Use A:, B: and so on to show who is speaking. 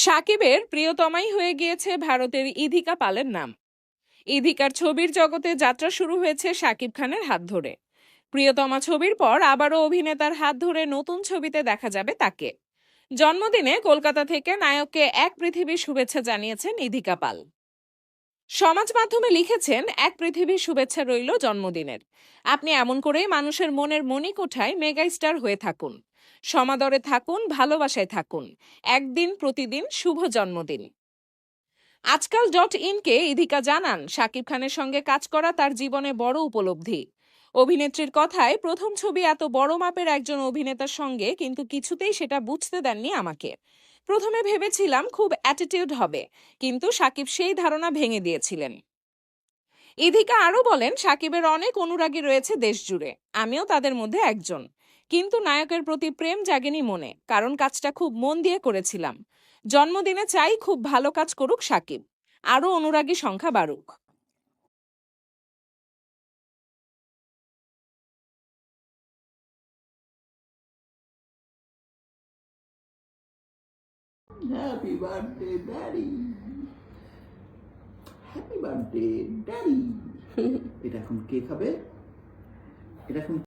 A: সাকিবের প্রিয়তমাই হয়ে গিয়েছে ভারতের ইধিকা পালের নাম। ইধিকার ছবির জগতে যাত্রা শুরু হয়েছে শাকিব খানের হাত ধরে। প্রিয়তমা ছবির পর আবারও অভিনেতার হাত ধরে নতুন ছবিতে দেখা যাবে তাকে। জন্মদিনে কলকাতা থেকে নায়ককে এক পৃথিবীর শুভেচ্ছা জানিয়েছেন ইধিকা পাল। সমাজ মাধ্যমে লিখেছেন, এক পৃথিবীর শুভেচ্ছা রইল জন্মদিনের। আপনি এমন করেই মানুষের মনের মণিকোঠায় মেগা স্টার হয়ে থাকুন। সমাদরে থাকুন, ভালোবাসায় থাকুন। একদিন প্রতিদিন শুভ জন্মদিন। আজকাল.ইনকে ইধিকা জানান, শাকিব খানের সঙ্গে কাজ করা তার জীবনে বড় উপলব্ধি। অভিনেত্রীর কথায়, প্রথম ছবি এত বড় মাপের একজন অভিনেতার সঙ্গে, কিন্তু কিছুতেই সেটা বুঝতে দেননি আমাকে। প্রথমে ভেবেছিলাম খুব অ্যাটিটিউড হবে, কিন্তু শাকিব সেই ধারণা ভেঙে দিয়েছিলেন। ইধিকা আরও বলেন, শাকিবের অনেক অনুরাগী রয়েছে দেশ জুড়ে, আমিও তাদের মধ্যে একজন। কিন্তু নায়কের প্রতি প্রেম জাগেনি মনে, কারণ কাজটা খুব মন দিয়ে করেছিলাম। জন্মদিনে চাই খুব ভালো কাজ করুক শাকিব, আরও অনুরাগী সংখ্যা বাড়ুক।
B: Happy birthday, Daddy. Happy birthday, Daddy. এটা এখন কে খাবে? এটা এখন